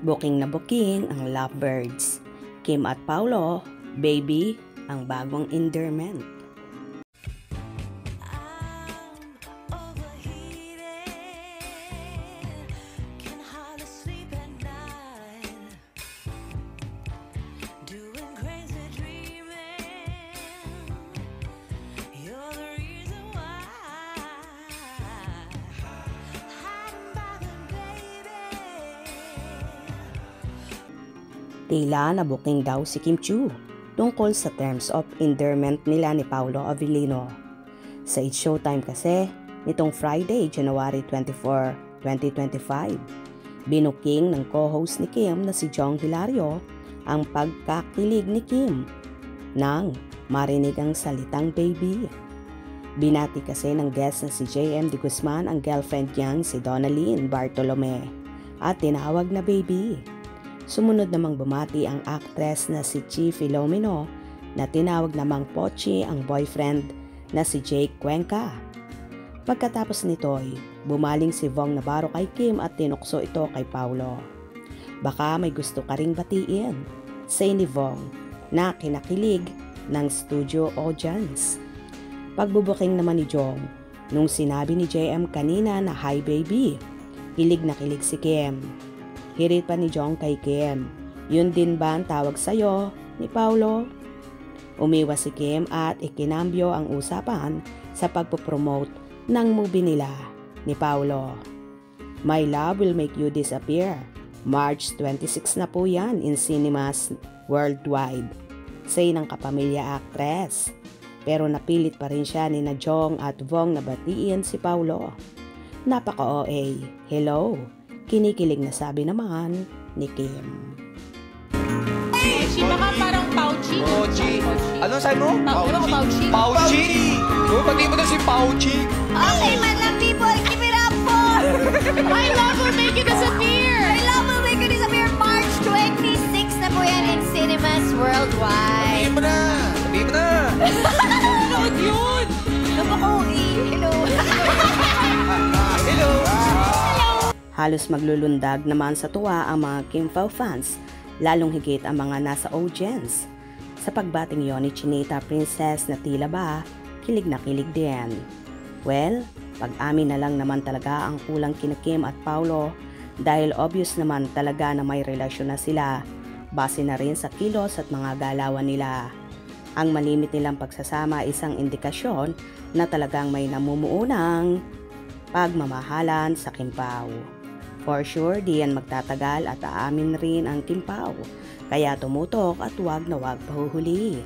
Booking na booking ang lovebirds. Kim at Paulo, baby, ang bagong endearment. Tila na booking daw si Kim Chiu tungkol sa terms of endearment nila ni Paulo Avellino. Sa It's Showtime kasi, nitong Friday, January 24, 2025, binuking ng co-host ni Kim na si Jong Hilario ang pagkakilig ni Kim nang marinig ang salitang baby. Binati kasi ng guest na si JM De Guzman ang girlfriend niyang si Donalyn Bartolome at tinawag na baby. Sumunod namang bumati ang actress na si Chi Filomeno na tinawag namang Pochi ang boyfriend na si Jake Cuenca. Pagkatapos nito'y bumaling si Vong Navarro kay Kim at tinukso ito kay Paulo. Baka may gusto ka ring batiin, say ni Vong na kinakilig ng studio audience. Pagbubuking naman ni Jong, nung sinabi ni JM kanina na hi baby, kilig na kilig si Kim. Hirit pa ni Jong kay Kim, yun din ba ang tawag sa'yo ni Paulo? Umiwas si Kim at ikinambyo ang usapan sa pagpopromote ng movie nila ni Paulo. My Love Will Make You Disappear. March 26 na po yan in cinemas worldwide. Say ng kapamilya actress. Pero napilit pa rin siya ni na Jong at Vong na batiin si Paulo. Napaka-OA. Hello. Kinikilig na sabi naman ni Kim. Pauchi, baka parang Pauchi. Pauchi. Ano sabi mo? Pauchi. Pauchi. Pati mo na si Pauchi. Okay, madlang people, keep it up for My Love Will Make You Disappear. My Love Will Make You Disappear, March 26 na po yan in cinemas worldwide. Sabihin mo na. Sabihin mo na. Nanood yun. Napaka-OA. Hello. Hello. Halos maglulundag naman sa tuwa ang mga Kim Pao fans, lalong higit ang mga nasa audience. Sa pagbating yon ni Chinita Princess na tila ba, kilig na kilig din. Well, pag-amin na lang naman talaga ang kulang kina Kim at Paulo dahil obvious naman talaga na may relasyon na sila, base na rin sa kilos at mga galawan nila. Ang malimit nilang pagsasama ay isang indikasyon na talagang may namumuunang pagmamahalan sa Kim Pao. For sure, di yan magtatagal at aamin rin ang Kim Pao. Kaya tumutok at wag na wag pahuhuli.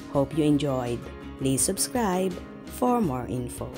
Hope you enjoyed. Please subscribe for more info.